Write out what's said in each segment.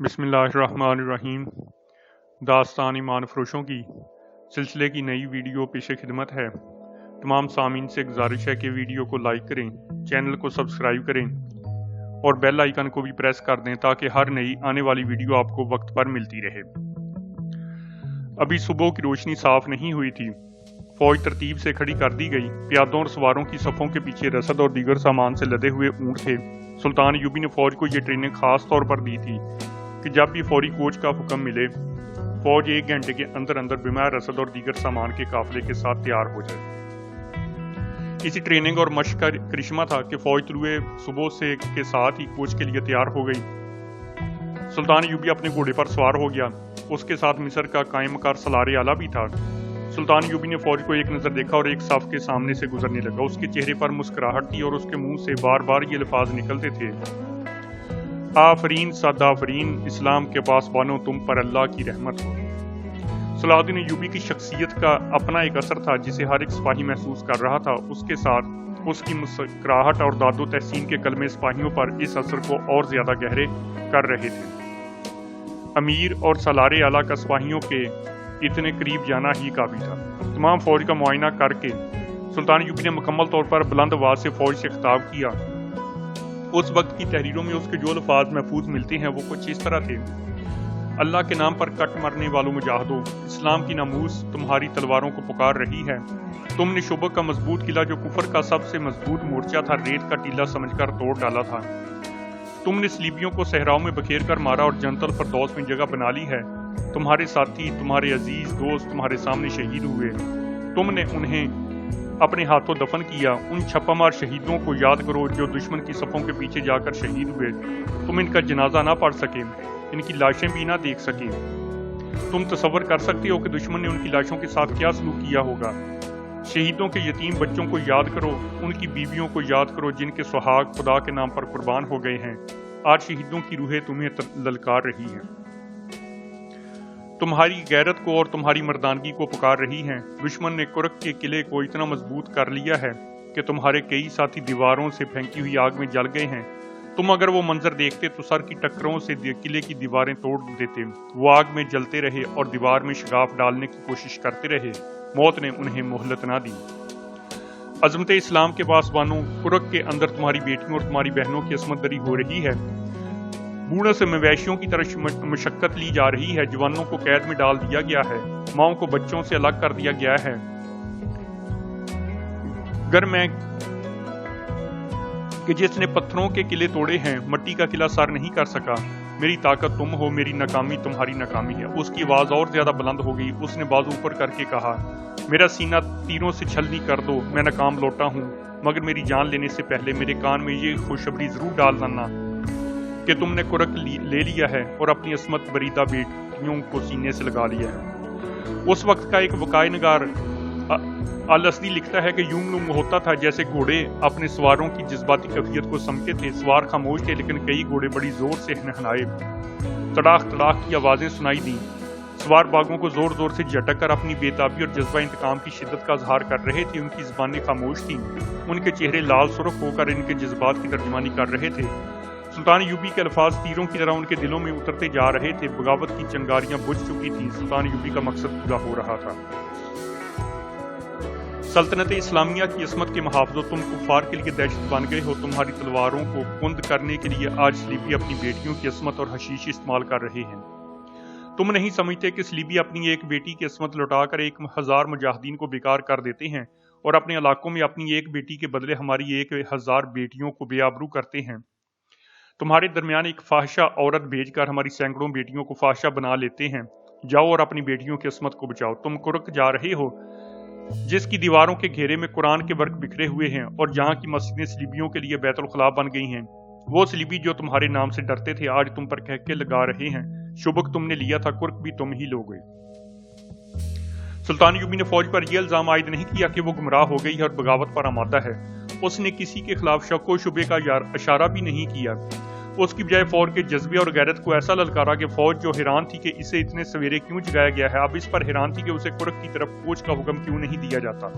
बिस्मिल्लाहिर्रहमानिर्रहीम। दास्तान ईमान फरोशों की सिलसिले की नई वीडियो पेश खिदमत है। तमाम सामीन से गुजारिश है कि वीडियो को लाइक करें, चैनल को सब्सक्राइब करें और बेल आइकन को भी प्रेस कर दें ताकि हर नई आने वाली वीडियो आपको वक्त पर मिलती रहे। अभी सुबह की रोशनी साफ नहीं हुई थी। फौज तरतीब से खड़ी कर दी गई। प्यादों और सवारों की सफ़ों के पीछे रसद और दीगर सामान से लदे हुए ऊँट थे। सुल्तान यूबी ने फौज को ये ट्रेनिंग खास तौर पर दी थी कि जब भी फौरी कोच का हुक्म मिले, फौज 1 घंटे के अंदर अंदर बीमार रसद और दीगर सामान के काफिले के साथ तैयार हो जाए। इसी ट्रेनिंग और मशक का करिश्मा था कि फौज तुलुए सुबह से के साथ ही कोच के लिए तैयार हो गई। सुल्तान यूबी अपने घोड़े पर सवार हो गया। उसके साथ मिस्र का कायम मकार सलारे आला भी था। सुल्तान यूबी ने फौज को एक नजर देखा और एक साफ के सामने से गुजरने लगा। उसके चेहरे पर मुस्कुराहट थी और उसके मुंह से बार बार ये अल्फाज निकलते थे, आफरीन सदाफरीन, इस्लाम के पासबानों तुम पर अल्लाह की रहमत हो। सलाहुद्दीन यूबी की शख्सियत का अपना एक असर था जिसे हर एक सिपाही महसूस कर रहा था। उसके साथ उसकी मुस्कुराहट और दादो तहसीन के कलमे सिपाहियों पर इस असर को और ज्यादा गहरे कर रहे थे। अमीर और सलारे आला का सिपाहियों के इतने करीब जाना ही काफी था। तमाम फौज का मुआयना करके सुल्तान यूबी ने मुकम्मल तौर पर बुलंद आवाज से फौज से खिताब किया। उस वक्त की तहरीरों में उसके जो अल्फाज महफूज मिलते हैं वो कुछ इस तरह थे, अल्लाह के नाम पर कट मरने वालों मुजाहिदों, इस्लाम की नामूस तुम्हारी तलवारों को पुकार रही है। तुमने शुबक का मजबूत किला जो कुफर का सबसे मजबूत मोर्चा था रेत का टीला समझकर तोड़ डाला था। तुमने सलीबियों को सहराओं में बखेर कर मारा और जनतल फरदौस में जगह बना ली है। तुम्हारे साथी, तुम्हारे अजीज दोस्त तुम्हारे सामने शहीद हुए। तुमने उन्हें अपने हाथों दफन किया। उन छप्पामार शहीदों को याद करो जो दुश्मन की सफ़ों के पीछे जाकर शहीद हुए। तुम इनका जनाजा ना पढ़ सके, इनकी लाशें भी ना देख सके। तुम तसव्वुर कर सकते हो कि दुश्मन ने उनकी लाशों के साथ क्या सलूक किया होगा। शहीदों के यतीम बच्चों को याद करो, उनकी बीवियों को याद करो जिनके सुहाग खुदा के नाम पर कुर्बान हो गए हैं। आज शहीदों की रूहें तुम्हें ललकार रही हैं, तुम्हारी गैरत को और तुम्हारी मर्दानगी को पुकार रही हैं। दुश्मन ने कुरक के किले को इतना मजबूत कर लिया है कि तुम्हारे कई साथी दीवारों से फेंकी हुई आग में जल गए हैं। तुम अगर वो मंजर देखते तो सर की टक्करों से किले की दीवारें तोड़ देते। वो आग में जलते रहे और दीवार में शगाफ डालने की कोशिश करते रहे। मौत ने उन्हें मोहलत ना दी। अजमत इस्लाम के पासबानों, कुरक के अंदर तुम्हारी बेटियों और तुम्हारी बहनों की असमत दरी हो रही है। बूढ़ों से मवेशियों की तरह मशक्कत ली जा रही है। जवानों को कैद में डाल दिया गया है। माओं को बच्चों से अलग कर दिया गया है। गर मैं कि जिसने पत्थरों के किले तोड़े हैं, मट्टी का किला सर नहीं कर सका। मेरी ताकत तुम हो, मेरी नाकामी तुम्हारी नाकामी है। उसकी आवाज और ज्यादा बुलंद हो गई। उसने बाजू ऊपर करके कहा, मेरा सीना तीरों से छलनी कर दो, मैं नाकाम लौटा हूँ। मगर मेरी जान लेने से पहले मेरे कान में ये खुशखबरी जरूर डाल देना कि तुमने कुरक ले लिया है और अपनी असमत बरीदा बेटियों को सीने से लगा लिया है। उस वक्त का एक वकाई नगार अल-असदी लिखता है कि यूं होता था जैसे घोड़े अपने सवारों की जज्बाती कैफियत को समझते थे। सवार खामोश थे लेकिन कई घोड़े बड़ी जोर से हनहनाए। तड़ाक तड़ाक की आवाजें सुनाई दी। सवार बागों को जोर जोर से झटक कर अपनी बेताबी और जज्बा इंतकाम की शिद्दत का इजहार कर रहे थे। उनकी जुबानें खामोश थीं। उनके चेहरे लाल सुर्ख होकर इनके जज्बात की तर्जुमानी कर रहे थे। सुल्तान यूबी के अल्फाज तीरों की तरह उनके दिलों में उतरते जा रहे थे। बगावत की चिंगारियां बुझ चुकी थीं। सुल्तान यूबी का मकसद पूरा हो रहा था। सल्तनत इस्लामिया की असमत के मुहाफ़िज़ों, तुम कुफ़ार के लिए दहशत बन गए हो। तुम्हारी तलवारों को कुंद करने के लिए आज सलीबी अपनी बेटियों की असमत और हशीश इस्तेमाल कर रहे हैं। तुम नहीं समझते कि सलीबी अपनी एक बेटी की असमत लौटाकर 1000 मुजाहिदीन को बेकार कर देते हैं और अपने इलाकों में अपनी एक बेटी के बदले हमारी 1000 बेटियों को बेआबरू करते हैं। तुम्हारे दरमियान एक फाहिशा औरत भेजकर हमारी सैकड़ों बेटियों को फाहिशा बना लेते हैं। जाओ और अपनी बेटियों की असमत को बचाओ। तुम कुरक जा रहे हो जिसकी दीवारों के घेरे में कुरान के वर्क बिखरे हुए हैं और जहाँ की मस्जिदें सलीबियों के लिए बैतुल खला बन गई हैं। वो सलीबी जो तुम्हारे नाम से डरते थे आज तुम पर कहके लगा रहे हैं। शुबक तुमने लिया था, कुरक भी तुम ही लोगे। सुल्तान यूबी ने फौज पर यह इल्जाम आयद नहीं किया कि वो गुमराह हो गई है और बगावत पर आमादा है। उसने किसी के खिलाफ शक व शुबे का इशारा भी नहीं किया। उसकी बजाय फौज के जज्बे और गैरत को ऐसा ललकारा कि फौज जो हैरान थी कि इसे इतने सवेरे क्यों जगाया गया है, अब इस पर हैरान थी कि उसे कुरक की तरफ कोच का हुक्म क्यों नहीं दिया जाता।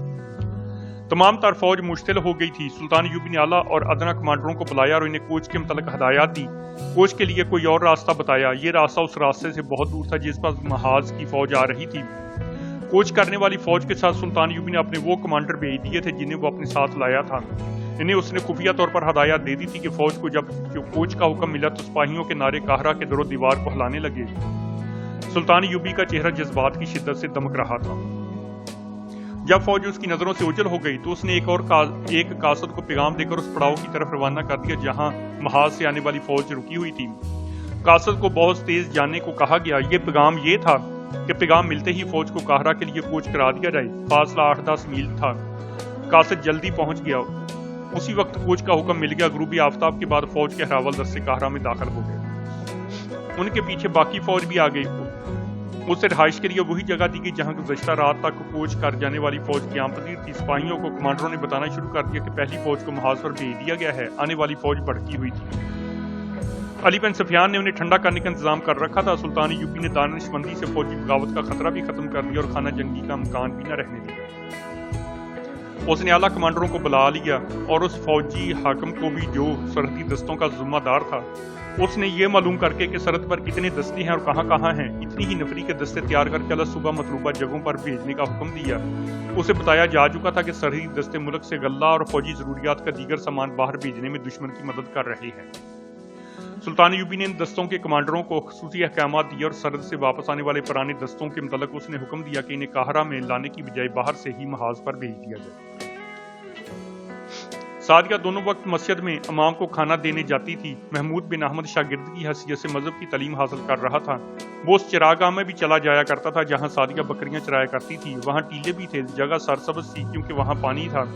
तमाम तर फौज मुश्तिल हो गई थी। सुल्तान यूबी ने आला और अदना कमांडरों को बुलाया और इन्हें कोच के मुतालिक हदायत दी। कोच के लिए कोई और रास्ता बताया। ये रास्ता उस रास्ते से बहुत दूर था जिस पर महाज की फौज आ रही थी। कोच करने वाली फौज के साथ सुल्तान यूबी ने अपने वो कमांडर भेज दिए थे जिन्हें वो अपने साथ लाया था। इन्हें उसने खुफिया तौर पर हदायत दे दी थी कि फौज को जब कोच का हुक्म मिला तो सिपाहियों के नारे काहरा के दरो दीवार को हिलाने लगे। सुल्तान यूबी का चेहरा जज्बात की शिद्दत से दमक रहा था। जब फौज उसकी नजरों से ओझल हो गई तो उसने एक कासद को पैगाम देकर उस पड़ाव की तरफ रवाना कर दिया जहां महाज से आने वाली फौज रुकी हुई थी। कासद को बहुत तेज जाने को कहा गया। ये पैगाम ये था कि पैगाम मिलते ही फौज को काहरा के लिए कोच करा दिया जाए। फासला 8-10 मील था। कासद जल्दी पहुंच गया। उसी वक्त कोच का हुक्म मिल गया। गुरूबी आफ्ताब के बाद फौज के हरावल दस्ते काहरा में दाखिल हो गए। उनके पीछे बाकी फौज भी आ गई। उसे रिहाइश के लिए वही जगह दी गई जहां गुज़श्ता रात तक कोच कर जाने वाली फौज क़याम पजीर थी। सिपाहियों को कमांडरों ने बताना शुरू कर दिया कि पहली फौज को महाज पर भेज दिया गया है। आने वाली फौज भड़की हुई थी। अली बिन सुफियान ने उन्हें ठंडा करने का इंतजाम कर रखा था। सुल्तान यूबी ने दानिशमंदी से फौजी बगावत का खतरा भी खत्म कर दिया और खाना जंगी का मकान भी न रहने दिया। उसने आला कमांडरों को बुला लिया और उस फौजी हाकिम को भी जो सरहदी दस्तों का जिम्मेदार था उसने ये मालूम करके कि सरहद पर कितने दस्ते हैं और कहां हैं इतनी ही नफरी के दस्ते तैयार करके अल सुबह मतलूबा जगहों पर भेजने का हुक्म दिया। उसे बताया जा चुका था कि सरहदी दस्ते मुल्क से गल्ला और फौजी जरूरियात का दीगर सामान बाहर भेजने में दुश्मन की मदद कर रहे हैं। सुल्तान यूबी ने इन दस्तों के कमांडरों को खुसूसी अहकामात दिए और सरहद से वापस आने वाले पुराने दस्तों के मुतालिक उसने हुक्म दिया कि इन्हें काहरा में लाने की बजाय बाहर से ही महाज पर भेज दिया जाए। सादिया दोनों वक्त मस्जिद में इमाम को खाना देने जाती थी। महमूद बिन अहमद शागिर्द की हैसियत से मजहब की तालीम हासिल कर रहा था। वो उस चिरागाह में भी चला जाया करता था जहां सादिया बकरियां चराया करती थी। वहां टीले भी थे। जगह सरसब्ज थी क्योंकि वहां पानी था।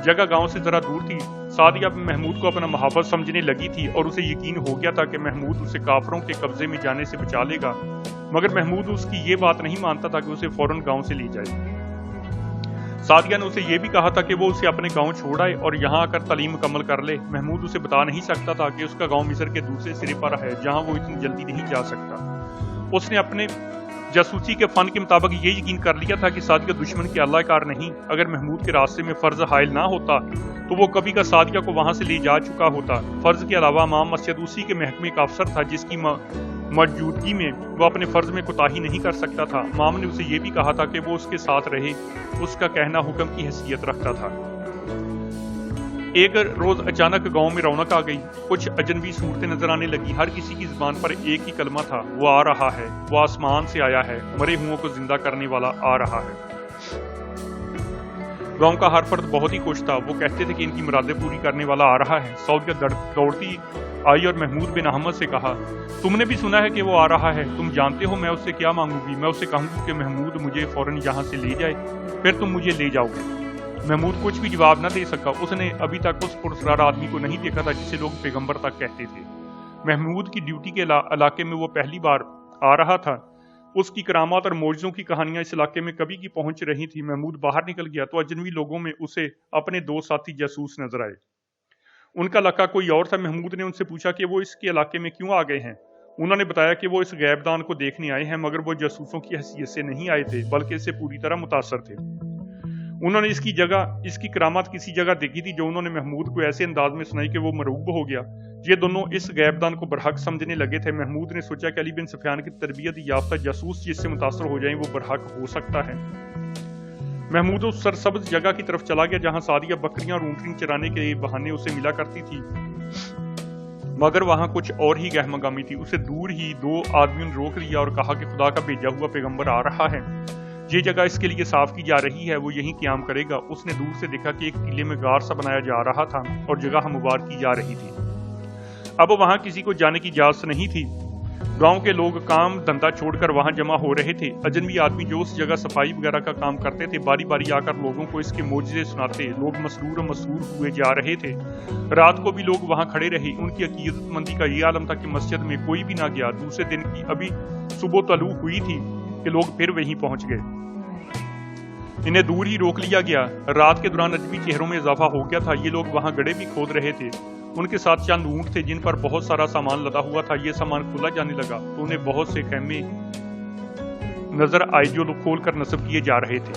जगह गांव से जरा दूर थी। सादिया महमूद को अपना महावत समझने लगी थी और उसे यकीन हो गया था कि महमूद उसे काफरों के कब्जे में जाने से बचा लेगा। मगर महमूद उसकी ये बात नहीं मानता था कि उसे फौरन गांव से ले जाए। सादिया ने उसे यह भी कहा था कि वो उसे अपने गांव छोड़ आए और यहाँ आकर तालीम मुकम्मल कर ले। महमूद उसे बता नहीं सकता था कि उसका गांव मिस्र के दूसरे सिरे पर है जहां वो इतनी जल्दी नहीं जा सकता। उसने अपने जासूसी के फन के मुताबिक ये यकीन कर लिया था कि सादिया दुश्मन के अल्लाहकार नहीं। अगर महमूद के रास्ते में फर्ज हायल ना होता तो वो कभी का सादिया को वहां से ले जा चुका होता। फर्ज के अलावा इमाम मस्जिद उसी के महकमे का अफसर था जिसकी मौजूदगी में वो अपने फर्ज में कोताही नहीं कर सकता था। इमाम ने उसे ये भी कहा था कि वो उसके साथ रहे। उसका कहना हुक्म की हैसियत रखता था। एक रोज अचानक गांव में रौनक आ गई। कुछ अजनबी सूरतें नजर आने लगी। हर किसी की जुबान पर एक ही कलमा था, वो आ रहा है, वो आसमान से आया है, मरे हुओं को जिंदा करने वाला आ रहा है। गांव का हर फर्द बहुत ही खुश था। वो कहते थे कि इनकी मुरादें पूरी करने वाला आ रहा है। सौदिया दौड़ती आई और महमूद बिन अहमद से कहा, तुमने भी सुना है कि वो आ रहा है। तुम जानते हो मैं उससे क्या मांगूंगी। मैं उससे कहूंगी कि महमूद मुझे फौरन यहाँ से ले जाए, फिर तुम मुझे ले जाओगे। महमूद कुछ भी जवाब न दे सका। उसने अभी तक उस पुरस्कार आदमी को नहीं देखा था जिसे लोग पैगंबर तक कहते थे। महमूद की ड्यूटी के इलाके में वो पहली बार आ रहा था। उसकी करामात और मौजों की कहानियां इस इलाके में कभी की पहुंच रही थी। महमूद बाहर निकल गया तो अजनबी लोगों में उसे अपने दो साथी जासूस नजर आए। उनका इलाका कोई और था। महमूद ने उनसे पूछा कि वो इसके इलाके में क्यों आ गए हैं। उन्होंने बताया कि वो इस गैबदान को देखने आए हैं, मगर वो जासूसों की हैसियत से नहीं आए थे बल्कि इससे पूरी तरह मुतासर थे। उन्होंने इसकी करामात किसी जगह देखी थी जो उन्होंने महमूद को ऐसे अंदाज में सुनाई कि वो मरूब हो गया। ये दोनों इस गैबदान को बरहक समझने लगे थे। महमूद ने सोचा कि अली बिन सुफियान की तरबियत याफ्ता जासूस जिससे मुतासर हो जाए वो बरहक हो सकता है। महमूद उस सरसब्ज जगह की तरफ चला गया जहां सादिया बकरियां और ऊंटनी चराने के बहाने उसे मिला करती थी, मगर वहां कुछ और ही गहमगामी थी। उसे दूर ही दो आदमियों ने रोक लिया और कहा कि खुदा का भेजा हुआ पैगंबर आ रहा है। ये जगह इसके लिए साफ की जा रही है, वो यहीं क़याम करेगा। उसने दूर से देखा कि एक टीले में गार सा बनाया जा रहा था और जगह हमवार की जा रही थी। अब वहां किसी को जाने की इजाजत नहीं थी। गांव के लोग काम धंधा छोड़कर वहां जमा हो रहे थे। अजनबी आदमी जो उस जगह सफाई वगैरह का काम करते थे बारी बारी आकर लोगों को इसके मोजज़े सुनाते। लोग मसरूर और मसरूर हुए जा रहे थे। रात को भी लोग वहां खड़े रहे। उनकी अकीदतमंदी का ये आलम था कि मस्जिद में कोई भी ना गया। दूसरे दिन की अभी सुबह तलू हुई थी कि लोग फिर वहीं पहुंच गए। इन्हें दूर ही रोक लिया गया। रात के दौरान अजनबी चेहरों में इजाफा हो गया था। ये लोग वहां गड्ढे भी खोद रहे थे। उनके साथ चंद ऊंट थे जिन पर बहुत सारा सामान लदा हुआ था। ये सामान खुला जाने लगा तो उन्हें बहुत से खेमे नजर आए जो लोग खोल कर नस्ब किए जा रहे थे।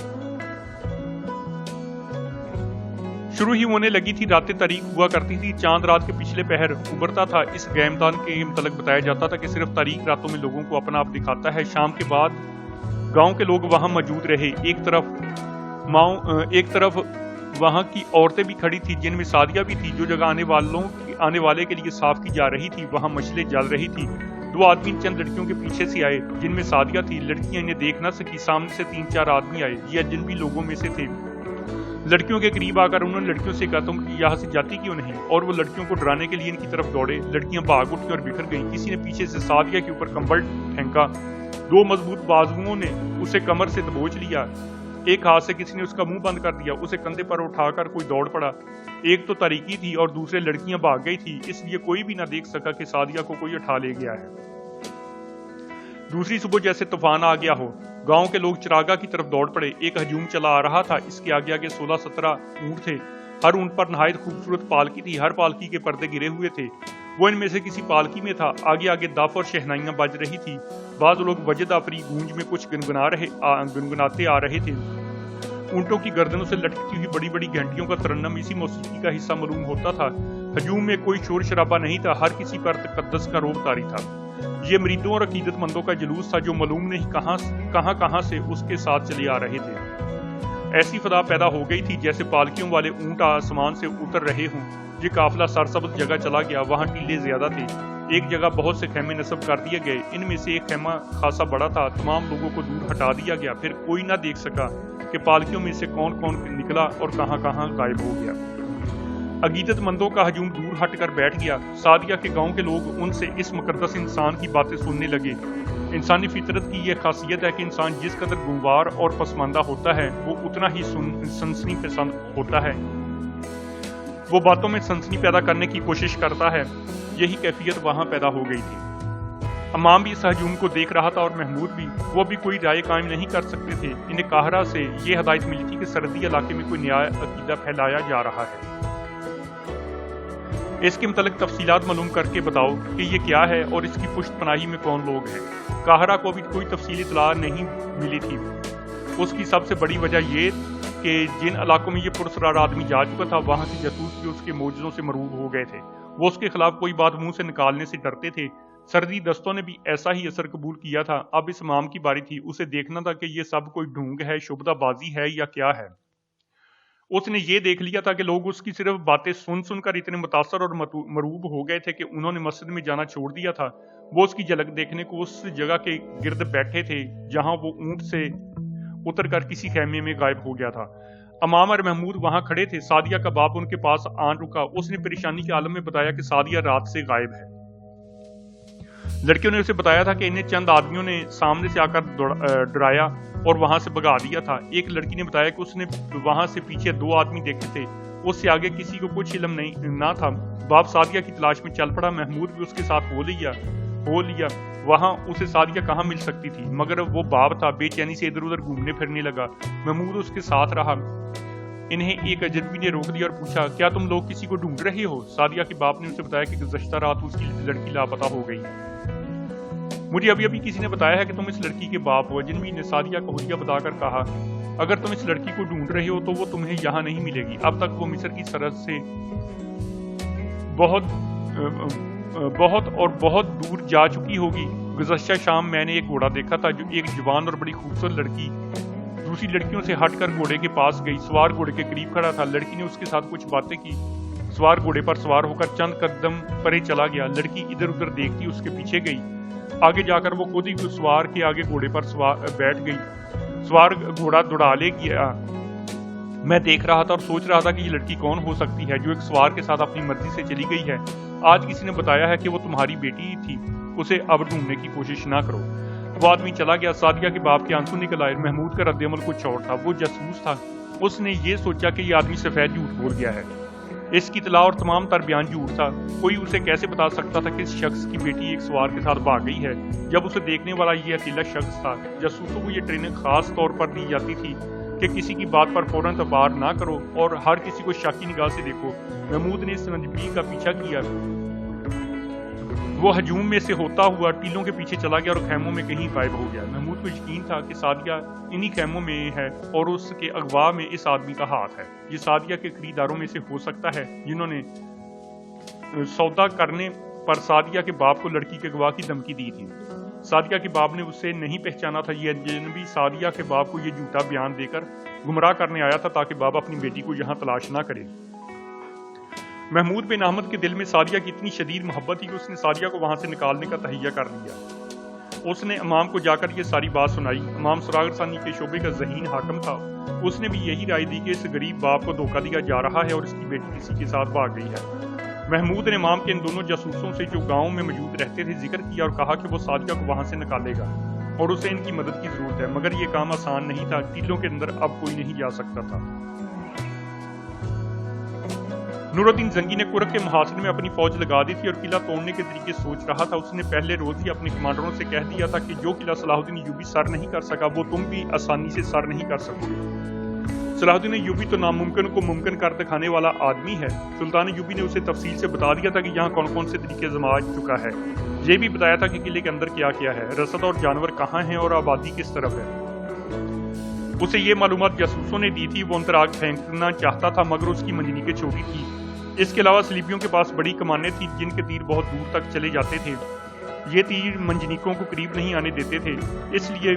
शुरू ही होने लगी थी, रातें तारीक हुआ करती थी, चांद रात के पिछले पहर उभरता था। इस गैमदान के मुतलक बताया जाता था कि सिर्फ तारीक रातों में लोगों को अपना आप दिखाता है। शाम के बाद गांव के लोग वहां मौजूद रहे। एक तरफ वहां की औरतें भी खड़ी थी, जिनमें सादिया भी थी। जो जगह आने वाले के लिए साफ की जा रही थी, वहां मशलें जल रही थी। दो आदमी चंद लड़कियों के पीछे से आए, जिनमें सादिया थी। लड़कियां इन्हें देख न सकी। सामने से 3-4 आदमी आए, ये अजनबी लोगों में से थे। लड़कियों के करीब आकर उन्होंने लड़कियों से कहा, तुम यहाँ से जाती क्यों नहीं? और वो लड़कियों को डराने के लिए इनकी तरफ दौड़े। लड़कियां भाग उठी और बिखर गईं। किसी ने पीछे से सादिया के ऊपर कंबल फेंका। 2 मजबूत बाजुओं ने उसे कमर से दबोच लिया। एक हाथ से किसी ने उसका मुंह बंद कर दिया। उसे कंधे पर उठाकर कोई दौड़ पड़ा। एक तो तारीकी थी और दूसरे लड़कियां भाग गई थी, इसलिए कोई भी ना देख सका कि सादिया को कोई उठा ले गया है। दूसरी सुबह जैसे तूफान आ गया हो, गांव के लोग चिरागा की तरफ दौड़ पड़े। एक हजूम चला आ रहा था। इसके आगे आगे 16-17 ऊंट थे। हर ऊंट पर नहायत खूबसूरत पालकी थी। हर पालकी के पर्दे गिरे हुए थे। वो इनमें से किसी पालकी में था। आगे आगे दाफ और शहनाइयां बज रही थी। बाज लोग वजद अपनी गूंज में कुछ गुनगुनाते आ रहे थे। ऊंटों की गर्दनों से लटकती हुई बड़ी बड़ी घंटियों का तरन्नम इसी मौसीकी का हिस्सा मालूम होता था। हजूम में कोई शोर शराबा नहीं था। हर किसी पर तकद्दस का रोब तारी था। ये मरीदों और अकीदतमंदों का जुलूस था, जो मालूम नहीं कहां से उसके साथ चले आ रहे थे। ऐसी फदा पैदा हो गई थी जैसे पालकियों वाले ऊंट आसमान से उतर रहे हों। ये काफिला सरसब्ज जगह चला गया। वहां टीले ज्यादा थे। एक जगह बहुत से खेमे नस्ब कर दिए गए। इनमें से एक खेमा खासा बड़ा था। तमाम लोगों को दूर हटा दिया गया। फिर कोई ना देख सका कि पालकियों में से कौन कौन निकला और कहां कहां गायब हो गया। अकीदतमंदों का हजूम दूर हटकर बैठ गया। सादिया के गांव के लोग उनसे इस मुकद्दस इंसान की बातें सुनने लगे। इंसानी फितरत की यह खासियत है कि इंसान जिस कदर गुंवार और पसमानदा होता है, वो उतना ही सनसनी पसंद होता है। वो बातों में सनसनी पैदा करने की कोशिश करता है। यही कैफियत वहां पैदा हो गई थी। अम्माम भी इस हजूम को देख रहा था और महमूद भी। वो भी कोई राय कायम नहीं कर सकते थे। इन्हें काहरा से ये हदायत मिली थी कि सरहदी इलाके में कोई नया अकीदा फैलाया जा रहा है। इसके मुतल्लिक तफसीलात मालूम करके बताओ कि ये क्या है और इसकी पुश्त पनाही में कौन लोग हैं। काहरा को भी कोई तफसीली इत्तला नहीं मिली थी। उसकी सबसे बड़ी वजह ये कि जिन इलाकों में ये पुरस्कार आदमी जा चुका था, वहां के जासूस भी उसके मौजज़ों से मरूब हो गए थे। वो उसके खिलाफ कोई बात मुंह से निकालने से डरते थे। सर्दी दस्तों ने भी ऐसा ही असर कबूल किया था। अब इस इमाम की बारी थी। उसे देखना था कि ये सब कोई ढोंग है, शुबदाबाजी है या क्या है। उसने ये देख लिया था कि लोग उसकी सिर्फ बातें सुनकर इतने मुतासर और मरूब हो गए थे कि उन्होंने मस्जिद में जाना छोड़ दिया था। वो उसकी झलक देखने को उस जगह के गिर्द बैठे थे जहां वो ऊंट से उतरकर किसी खेमे में गायब हो गया था। अमाम और महमूद वहां खड़े थे। सादिया का बाप उनके पास आन रुका। उसने परेशानी के आलम में बताया कि सादिया रात से गायब है। लड़कियों ने उसे बताया था कि इन्हें चंद आदमियों ने सामने से आकर डराया और वहां से भगा दिया था। एक लड़की ने बताया कि उसने वहां से पीछे 2 आदमी देखे थे। उससे आगे किसी को कुछ इल्म ना था। बाप सादिया की तलाश में चल पड़ा। महमूद भी उसके साथ हो लिया। वहां उसे सादिया कहाँ मिल सकती थी, मगर वो बाप था। बेचैनी से इधर उधर घूमने फिरने लगा। महमूद उसके साथ रहा। इन्हें एक अजनबी ने रोक दिया और पूछा, क्या तुम लोग किसी को ढूंढ रहे हो? सादिया के बाप ने उसे बताया कि गुज़श्ता रात उसकी लड़की लापता हो गई। मुझे अभी किसी ने बताया है कि तुम इस लड़की के बाप हो। अजनबी ने सादिया को हुलिया बताकर कहा, अगर तुम इस लड़की को ढूंढ रहे हो तो वो तुम्हें यहाँ नहीं मिलेगी। अब तक वो मिस्र की सरहद से बहुत दूर जा चुकी होगी। गुज़श्ता शाम मैंने एक घोड़ा देखा था, जो एक जवान और बड़ी खूबसूरत लड़की दूसरी लड़कियों से हटकर घोड़े के पास गई। सवार घोड़े के करीब खड़ा था। लड़की ने उसके साथ कुछ बातें की। सवार घोड़े पर सवार होकर चंद कदम परे चला गया। लड़की इधर उधर देखती उसके पीछे गई। आगे जाकर वो खुद ही सवार के आगे घोड़े पर बैठ गई। सवार घोड़ा दौड़ा ले गया। मैं देख रहा था और सोच रहा था कि ये लड़की कौन हो सकती है जो एक सवार के साथ अपनी मर्जी से चली गई है। आज किसी ने बताया है कि वो तुम्हारी बेटी ही थी। उसे अब ढूंढने की कोशिश ना करो। वो आदमी चला गया। सादिया के बाप के आंसू निकल आए। महमूद का रद्द-ए-अमल कुछ और था। वो जासूस था। उसने ये सोचा कि ये आदमी सफेद झूठ बोल गया है। इसकी इत्तला और तमाम तर बयान झूठ था। कोई उसे कैसे बता सकता था कि इस शख्स की बेटी एक सवार के साथ भाग गई है, जब उसे देखने वाला ये अकेला शख्स था। जासूसों को ये ट्रेनिंग खास तौर पर दी जाती थी कि किसी की बात पर फौरन तबार ना करो और हर किसी को शाकी निगाह से देखो। महमूद ने इस अजनबी का पीछा किया وہ ہجوم میں سے ہوتا ہوا ٹیلوں کے پیچھے چلا گیا اور خیموں میں کہیں غائب ہو گیا۔ محمود کو یقین تھا کہ سعدیہ انہی خیموں میں ہے اور اس کے اغوا میں اس آدمی کا ہاتھ ہے۔ یہ سعدیہ کے خریداروں میں سے ہو سکتا ہے جنہوں نے سودا کرنے پر سعدیہ کے باپ کو لڑکی کے اغوا کی دھمکی دی تھی۔ سعدیہ کے باپ نے اسے نہیں پہچانا تھا۔ یہ اجنبی سعدیہ کے باپ کو یہ جھوٹا بیان دے کر گمراہ کرنے آیا تھا تاکہ باپ اپنی بیٹی کو یہاں تلاش نہ کرے۔ محمود بن احمد کے دل میں سعدیہ کی اتنی شدید محبت تھی کہ اس نے سعدیہ کو وہاں سے نکالنے کا تہیہ کر لیا۔ اس نے امام کو جا کر یہ ساری بات سنائی۔ امام سراغ ثانی کے شعبے کا ذہین حاکم تھا۔ اس نے بھی یہی رائے دی کہ اس غریب باپ کو دھوکہ دیا جا رہا ہے اور اس کی بیٹی کسی کے ساتھ بھاگ گئی ہے۔ محمود نے امام کے ان دونوں جاسوسوں سے جو گاؤں میں موجود رہتے تھے ذکر کیا اور کہا کہ وہ سعدیہ کو وہاں سے نکالے گا اور اسے ان کی مدد کی ضرورت ہے، مگر یہ کام آسان نہیں تھا۔ ٹیلوں کے اندر اب کوئی نہیں جا سکتا تھا۔ نور الدین زنگی نے کرک کے محاصرے میں اپنی فوج لگا دی تھی اور قلعہ توڑنے کے طریقے سوچ رہا تھا۔ اس نے پہلے روز ہی اپنے کمانڈروں سے کہہ دیا تھا کہ جو قلعہ صلاح الدین ایوبی سر نہیں کر سکا وہ تم بھی آسانی سے سر نہیں کر سکو گے۔ صلاح الدین ایوبی تو ناممکن کو ممکن کر دکھانے والا آدمی ہے۔ سلطان ایوبی نے اسے تفصیل سے بتا دیا تھا کہ یہاں کون کون سے طریقے آزما چکا ہے۔ یہ بھی بتایا تھا کہ قلعے کے اندر کیا کیا ہے، رسد اور جانور کہاں ہیں اور آبادی کس طرف ہے۔ اسے یہ معلومات جاسوسوں نے دی تھی۔ وہ اندر آگ پھینکنا چاہتا تھا مگر اس کی منجنیقیں چھوٹی تھی۔ اس کے علاوہ سلیبیوں کے پاس بڑی کمانیں تھیں جن کے تیر بہت دور تک چلے جاتے تھے۔ یہ تیر منجنیقوں کو قریب نہیں آنے دیتے تھے، اس لیے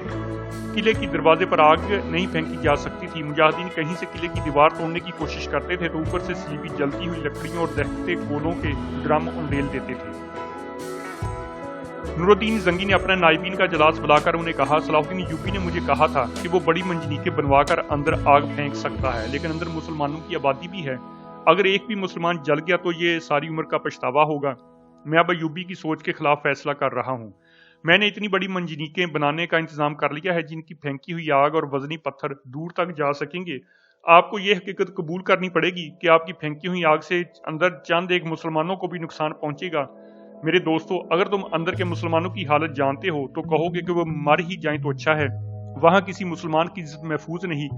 قلعے کی دروازے پر آگ نہیں پھینکی جا سکتی تھی۔ مجاہدین کہیں سے قلعے کی دیوار توڑنے کی کوشش کرتے تھے تو اوپر سے سلیبی جلتی ہوئی لکڑیوں اور دہتے کولوں کے ڈرم انڈیل دیتے تھے۔ نور الدین زنگی نے اپنے نائبین کا اجلاس بلا کر انہیں کہا، صلاح الدین ایوبی نے مجھے کہا تھا کہ وہ بڑی منجنیقیں بنوا کر اندر آگ پھینک سکتا ہے، لیکن اندر مسلمانوں کی آبادی بھی ہے۔ اگر ایک بھی مسلمان جل گیا تو یہ ساری عمر کا پچھتاوا ہوگا۔ میں اب ایوبی کی سوچ کے خلاف فیصلہ کر رہا ہوں۔ میں نے اتنی بڑی منجنیقیں بنانے کا انتظام کر لیا ہے جن کی پھینکی ہوئی آگ اور وزنی پتھر دور تک جا سکیں گے۔ آپ کو یہ حقیقت قبول کرنی پڑے گی کہ آپ کی پھینکی ہوئی آگ سے اندر چند ایک مسلمانوں کو بھی نقصان پہنچے گا۔ میرے دوستو، اگر تم اندر کے مسلمانوں کی حالت جانتے ہو تو کہو گے کہ وہ مر ہی جائیں تو اچھا ہے۔ وہاں کسی مسلمان کی عزت محفوظ نہیں۔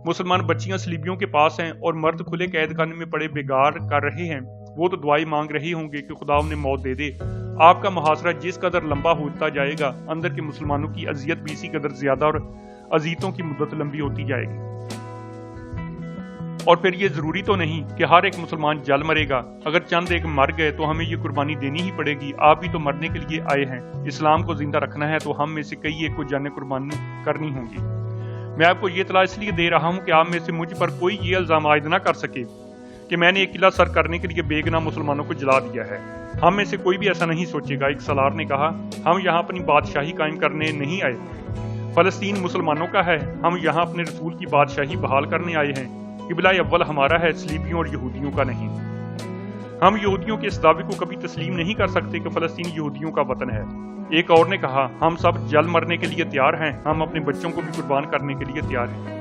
مسلمان بچیاں سلیبیوں کے پاس ہیں اور مرد کھلے قید خانے میں پڑے بیگار کر رہے ہیں۔ وہ تو دعائیں مانگ رہے ہوں گے کہ خدا انہیں موت دے دے۔ آپ کا محاصرہ جس قدر لمبا ہوتا جائے گا، اندر کے مسلمانوں کی اذیت بھی اسی قدر زیادہ اور اذیتوں کی مدت لمبی ہوتی جائے گی۔ اور پھر یہ ضروری تو نہیں کہ ہر ایک مسلمان جل مرے گا۔ اگر چند ایک مر گئے تو ہمیں یہ قربانی دینی ہی پڑے گی۔ آپ بھی تو مرنے کے لیے آئے ہیں۔ اسلام کو زندہ رکھنا ہے تو ہم میں سے کئی ایک کو جانیں قربانی کرنی ہوں گی۔ میں آپ کو یہ اطلاع اس لیے دے رہا ہوں کہ آپ میں سے مجھ پر کوئی یہ الزام عائد نہ کر سکے کہ میں نے ایک قلعہ سر کرنے کے لیے بے گناہ مسلمانوں کو جلا دیا ہے۔ ہم میں سے کوئی بھی ایسا نہیں سوچے گا۔ ایک سالار نے کہا، ہم یہاں اپنی بادشاہی قائم کرنے نہیں آئے۔ فلسطین مسلمانوں کا ہے، ہم یہاں اپنے رسول کی بادشاہی بحال کرنے آئے ہیں۔ قبلہ اول ہمارا ہے، سلیبیوں اور یہودیوں کا نہیں۔ ہم یہودیوں کے اس دعوے کو کبھی تسلیم نہیں کر سکتے کہ فلسطین یہودیوں کا وطن ہے۔ ایک اور نے کہا، ہم سب جل مرنے کے لیے تیار ہیں، ہم اپنے بچوں کو بھی قربان کرنے کے لیے تیار ہیں۔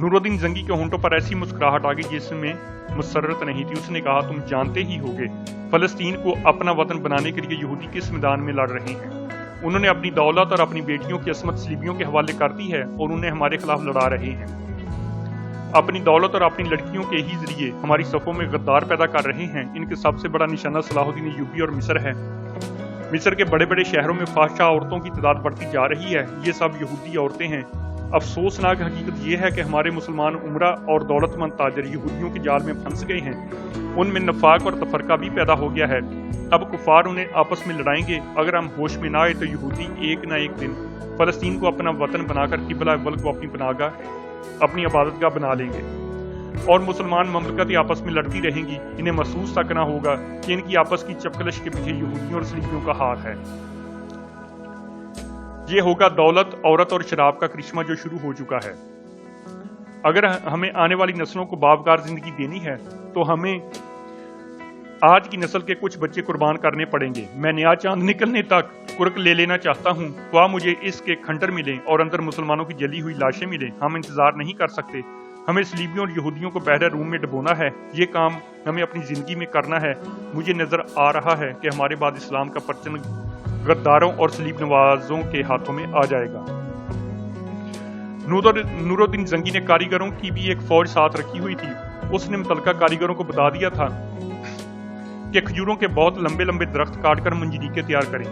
نور الدین زنگی کے ہونٹوں پر ایسی مسکراہٹ آ گئی جس میں مسرت نہیں تھی۔ اس نے کہا، تم جانتے ہی ہوگے فلسطین کو اپنا وطن بنانے کے لیے یہودی کس میدان میں لڑ رہے ہیں۔ انہوں نے اپنی دولت اور اپنی بیٹیوں کی عصمت سلیبیوں کے حوالے کر دی ہے اور انہیں ہمارے خلاف لڑا رہے ہیں۔ اپنی دولت اور اپنی لڑکیوں کے ہی ذریعے ہماری صفوں میں غدار پیدا کر رہے ہیں۔ ان کے سب سے بڑا نشانہ صلاح الدین ایوبی اور مصر ہے۔ مصر کے بڑے بڑے شہروں میں فاحشہ عورتوں کی تعداد بڑھتی جا رہی ہے۔ یہ سب یہودی عورتیں ہیں۔ افسوسناک حقیقت یہ ہے کہ ہمارے مسلمان عمرہ اور دولت مند تاجر یہودیوں کے جال میں پھنس گئے ہیں۔ ان میں نفاق اور تفرقہ بھی پیدا ہو گیا ہے۔ اب کفار انہیں آپس میں لڑائیں گے۔ اگر ہم ہوش میں نہ آئے تو یہودی ایک نہ ایک دن فلسطین کو اپنا وطن بنا کر قبلہ اول کو اپنی پناہ گاہ، اپنی عبادت گاہ بنا لیں گے اور مسلمان مملکتیں آپس میں لڑتی رہیں گی۔ انہیں محسوس تک نہ ہوگا کہ ان کی آپس کی چپکلش کے پیچھے یہودیوں اور سلیبیوں کا ہاتھ ہے۔ یہ ہوگا دولت، عورت اور شراب کا کرشمہ جو شروع ہو چکا ہے۔ اگر ہمیں آنے والی نسلوں کو باوقار زندگی دینی ہے تو ہمیں آج کی نسل کے کچھ بچے قربان کرنے پڑیں گے۔ میں نیا چاند نکلنے تک کرک لے لینا چاہتا ہوں۔ خواہ مجھے اس کے کھنڈر ملیں اور اندر مسلمانوں کی جلی ہوئی لاشیں ملیں، ہم انتظار نہیں کر سکتے۔ ہمیں سلیبیوں اور یہودیوں کو بحر روم میں ڈبونا ہے۔ یہ کام ہمیں اپنی زندگی میں کرنا ہے۔ مجھے نظر آ رہا ہے کہ ہمارے بعد اسلام کا پرچم غداروں اور سلیب نوازوں کے ہاتھوں میں آ جائے گا۔ نور الدین زنگی نے کاریگروں کی بھی ایک فوج ساتھ رکھی ہوئی تھی۔ اس نے متعلقہ کاریگروں کو بتا دیا تھا کہ کھجوروں کے بہت لمبے لمبے درخت کاٹ کر منجنیقیں تیار کریں۔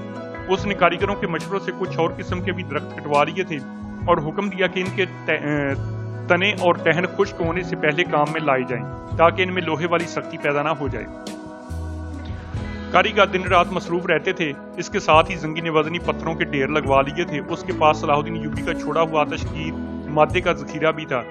اس نے کاریگروں کے مشوروں سے کچھ اور قسم کے بھی درخت کٹوا لیے تھے اور حکم دیا کہ ان کے تنے اور ٹہن خشک ہونے سے پہلے کام میں لائے جائیں تاکہ ان میں لوہے والی سختی پیدا نہ ہو جائے۔ کاریگر دن رات مصروف رہتے تھے۔ اس کے ساتھ ہی زنگی نے وزنی پتھروں کے ڈھیر لگوا لیے تھے۔ اس کے پاس صلاح الدین ایوبی کا چھوڑا ہوا آتش کی مادے کا ذخیرہ بھی تھا۔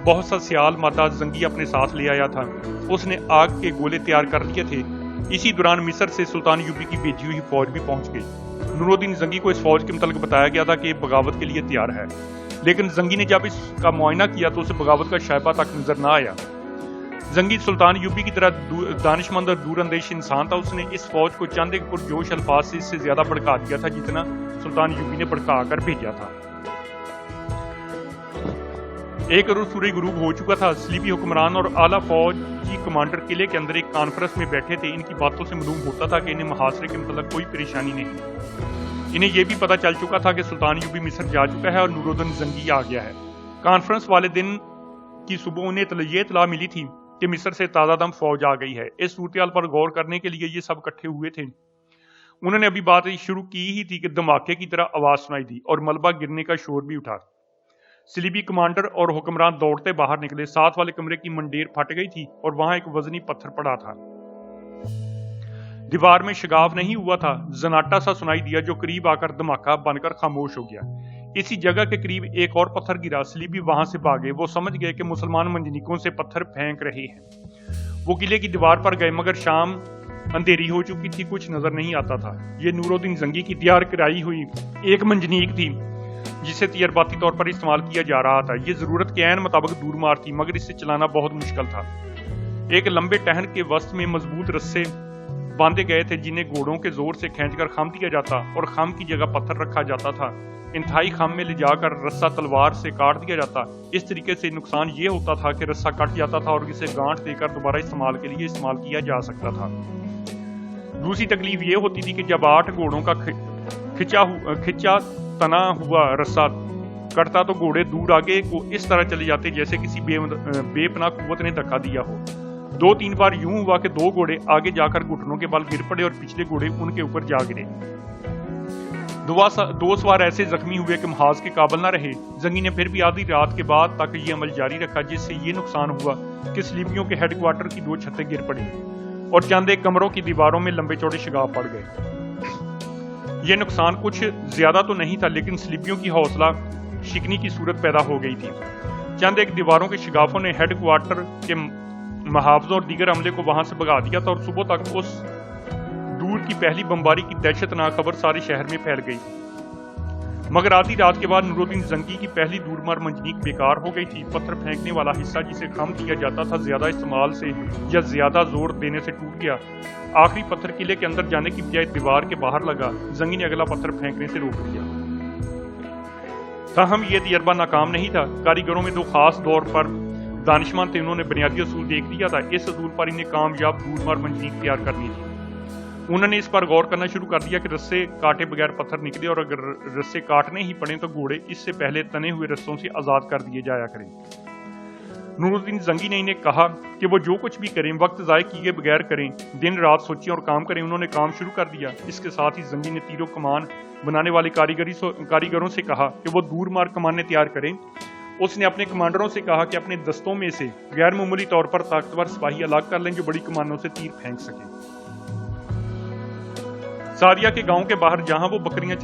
بہت سا سیال مادہ زنگی اپنے ساتھ لے آیا تھا۔ اس نے آگ کے گولے تیار کر لیے تھے۔ اسی دوران مصر سے سلطان ایوبی کی بھیجی ہوئی فوج بھی پہنچ گئی۔ نور الدین زنگی کو اس فوج کے متعلق بتایا گیا تھا کہ یہ بغاوت کے لیے تیار ہے، لیکن زنگی نے جب اس کا معائنہ کیا تو اسے بغاوت کا شائبہ تک نظر نہ آیا۔ زنگی سلطان ایوبی کی طرح دانش مند اور دور اندیش انسان تھا۔ اس نے اس فوج کو چند ایک پرجوش الفاظ سے اس سے زیادہ بھڑکا دیا تھا جتنا سلطان ایوبی نے بھڑکا کر بھیجا تھا۔ ایک روز سورج غروب ہو چکا تھا۔ صلیبی حکمران اور اعلیٰ فوجی کمانڈر قلعے کے اندر ایک کانفرنس میں بیٹھے تھے۔ ان کی باتوں سے معلوم ہوتا تھا کہ انہیں محاصرے کے متعلق کوئی پریشانی نہیں۔ انہیں یہ بھی پتہ چل چکا تھا کہ سلطان ایوبی مصر جا چکا ہے اور نور الدین زنگی آ گیا ہے۔ کانفرنس والے دن کی صبح انہیں یہ اطلاع ملی تھی کہ مصر سے تازہ دم فوج آ گئی ہے۔ اس صورتحال پر غور کرنے کے لیے یہ سب اکٹھے ہوئے تھے۔ انہوں نے ابھی بات شروع کی ہی تھی کہ دھماکے کی طرح آواز سنائی دی اور ملبہ گرنے کا شور بھی اٹھا۔ صلیبی کمانڈر اور حکمران دوڑتے باہر نکلے۔ ساتھ والے کمرے کی منڈیر پھٹ گئی تھی اور وہاں ایک وزنی پتھر پڑا تھا۔ دیوار میں شگاف نہیں ہوا تھا۔ زناٹا سا سنائی دیا جو قریب آ کر دھماکہ بن کر خاموش ہو گیا۔ اسی جگہ کے قریب ایک اور پتھر گرا۔ صلیبی وہاں سے بھاگے۔ وہ سمجھ گئے کہ مسلمان منجنیقوں سے پتھر پھینک رہے ہیں۔ وہ قلعے کی دیوار پر گئے مگر شام اندھیری ہو چکی تھی، کچھ نظر نہیں آتا تھا۔ یہ نور الدین زنگی کی تیار کرائی ہوئی ایک منجنیق تھی جسے تجرباتی طور پر استعمال کیا جا رہا تھا۔ یہ ضرورت کے عین مطابق دور مار تھی مگر اسے چلانا بہت مشکل تھا۔ ایک لمبے ٹہن کے وسط میں مضبوط رسے باندھے گئے تھے جنہیں گھوڑوں کے زور سے کھینچ کر خم دیا جاتا اور خم کی جگہ پتھر رکھا جاتا تھا۔ انتہائی خم میں لے جا کر رسہ تلوار سے کاٹ دیا جاتا۔ اس طریقے سے نقصان یہ ہوتا تھا کہ رسہ کٹ جاتا تھا اور اسے گانٹھ دے کر دوبارہ استعمال کے لیے استعمال کیا جا سکتا تھا۔ دوسری تکلیف یہ ہوتی تھی کہ جب 8 گھوڑوں کا کھچا تنا ہوا رسہ کٹتا تو گھوڑے دور آگے کو اس طرح چلے جاتے جیسے کسی بے پناہ قوت نے دھکا دیا ہو۔ 2-3 بار یوں ہوا کہ 2 گھوڑے آگے جا کر گھٹنوں کے بل گر پڑے اور پچھلے گھوڑے ان کے اوپر جا گرے۔ 2 سوار ایسے زخمی ہوئے کہ محاذ کے قابل نہ رہے۔ زنگی نے پھر بھی آدھی رات کے بعد تک یہ عمل جاری رکھا جس سے یہ نقصان ہوا کہ صلیبیوں کے ہیڈ کوارٹر کی 2 چھتیں گر پڑیں اور چند ایک کمروں کی دیواروں میں لمبے چوڑے شگاف پڑ گئے۔ یہ نقصان کچھ زیادہ تو نہیں تھا لیکن صلیبیوں کی حوصلہ شکنی کی صورت پیدا ہو گئی تھی۔ چند ایک دیواروں کے شگافوں نے ہیڈ کوارٹر کے محافظوں اور دیگر عملے کو وہاں سے بھگا دیا تھا اور صبح تک اس دور کی پہلی بمباری کی دہشتناک خبر سارے شہر میں پھیل گئی۔ مگر آدھی رات کے بعد نور الدین زنگی کی پہلی دور مار منجنیق بیکار ہو گئی تھی۔ پتھر پھینکنے والا حصہ جسے خم کیا جاتا تھا زیادہ استعمال سے یا زیادہ زور دینے سے ٹوٹ گیا۔ آخری پتھر قلعے کے اندر جانے کی بجائے دیوار کے باہر لگا۔ زنگی نے اگلا پتھر پھینکنے سے روک دیا۔ تاہم یہ تجربہ ناکام نہیں تھا۔ کاریگروں میں 2 خاص طور پر دانشمند تھے۔ انہوں نے بنیادی اصول دیکھ لیا تھا۔ اس اصول پر انہیں کامیاب دور مار منجنیق تیار کرنی تھی۔ انہوں نے اس پر غور کرنا شروع کر دیا کہ رسے کاٹے بغیر پتھر نکلے اور اگر رسے کاٹنے ہی پڑیں تو گھوڑے اس سے پہلے تنے ہوئے رسوں سے آزاد کر دیے جایا کریں۔ نور الدین زنگی نے انہیں کہا کہ وہ جو کچھ بھی کریں وقت ضائع کیے بغیر کریں، دن رات سوچیں اور کام کریں۔ انہوں نے کام شروع کر دیا۔ اس کے ساتھ ہی زنگی نے تیر و کمان بنانے والے کاریگروں سے کہا کہ وہ دور مار کمانیں تیار کریں۔ اس نے اپنے کمانڈروں سے کہا کہ اپنے دستوں میں سے غیر معمولی طور پر طاقتور سپاہی الگ کر لیں جو بڑی کمانوں سے تیر پھینک سکیں۔ ساریہ کے گاؤں کے باہر جہاں وہ بکریاں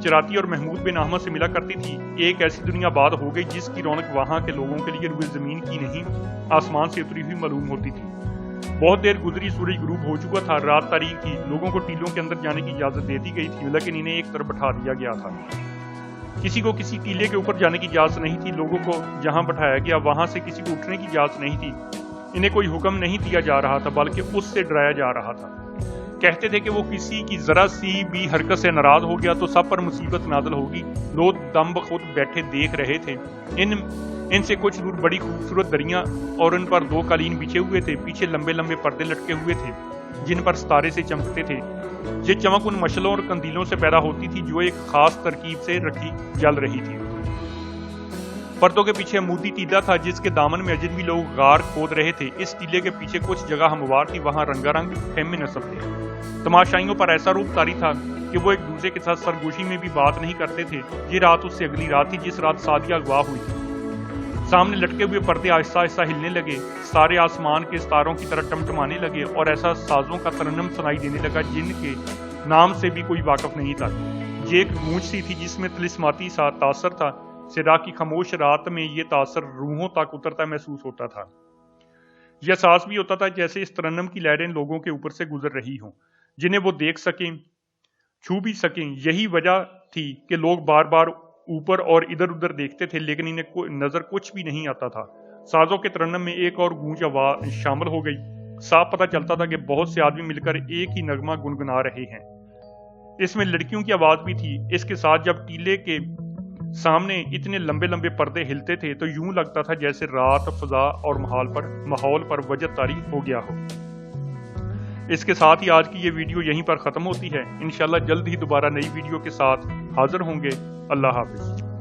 چراتی اور محمود بن احمد سے ملا کرتی تھی، ایک ایسی دنیا آباد ہو گئی جس کی رونق وہاں کے لوگوں کے لیے روئے زمین کی نہیں آسمان سے اتری ہوئی معلوم ہوتی تھی۔ بہت دیر گزری، سورج غروب ہو چکا تھا، رات تاریک تھی۔ لوگوں کو ٹیلوں کے اندر جانے کی اجازت دے دی گئی تھی لیکن انہیں ایک طرف بٹھا دیا گیا تھا۔ کسی کو کسی ٹیلے کے اوپر جانے کی اجازت نہیں تھی۔ لوگوں کو جہاں بٹھایا گیا وہاں سے کسی کو اٹھنے کی اجازت نہیں تھی۔ انہیں کوئی حکم نہیں دیا جا رہا تھا بلکہ اس سے ڈرایا جا رہا تھا۔ کہتے تھے کہ وہ کسی کی ذرا سی بھی حرکت سے ناراض ہو گیا تو سب پر مصیبت نازل ہوگی۔ لوگ دم بخود بیٹھے دیکھ رہے تھے۔ ان سے کچھ دور بڑی خوبصورت دریاں اور ان پر 2 قالین بچھے ہوئے تھے۔ پیچھے لمبے لمبے پردے لٹکے ہوئے تھے جن پر ستارے سے چمکتے تھے۔ یہ چمک ان مشلوں اور قندیلوں سے پیدا ہوتی تھی جو ایک خاص ترکیب سے رکھی جل رہی تھی۔ पर्दों के पीछे अमूदी टीला था जिसके दामन में अजनबी लोग गार खोद रहे थे। इस टीले के पीछे कुछ जगह हमवार थी, वहां रंगारंग खेमे नस्ब थे। तमाशाइयों पर ऐसा रूप तारी था कि वो एक दूसरे के साथ सरगोशी में भी बात नहीं करते थे। ये रात उससे अगली रात थी जिस रात सादिया अगवा हुई थी। सामने लटके हुए पर्दे आहिस्ता आहिस्ता हिलने लगे, सारे आसमान के सितारों की तरह टमटमाने लगे और ऐसा साजों का तरन्नुम सुनाई देने लगा जिनके नाम से भी कोई वाकिफ नहीं था। ये एक गूंज सी थी जिसमें तिलिस्माती सा तासर था। सिरा की खामोश रात में ये तासर रूहों तक उतरता महसूस होता था। यह एहसास भी होता था जैसे इस तरन्नुम की लहरें लोगों के ऊपर से गुजर रही हों, जिन्हें वो देख सकें, छू भी सकें। यही वजह थी कि लोग बार बार ऊपर और इधर उधर देखते थे, लेकिन इन्हें नजर कुछ भी नहीं आता था। साजों के तरन्नुम में एक और गूंज आवाज शामिल हो गई। साफ पता चलता था कि बहुत से आदमी मिलकर एक ही नगमा गुनगुना रहे हैं। इसमें लड़कियों की आवाज भी थी। इसके साथ जब टीले के सामने इतने लंबे लंबे पर्दे हिलते थे तो यूं लगता था जैसे रात फजा और माहौल पर वजद तारी हो गया हो। इसके साथ ही आज की ये वीडियो यहीं पर खत्म होती है। इंशाल्लाह जल्द ही दोबारा नई वीडियो के साथ हाजिर होंगे। अल्लाह हाफिज।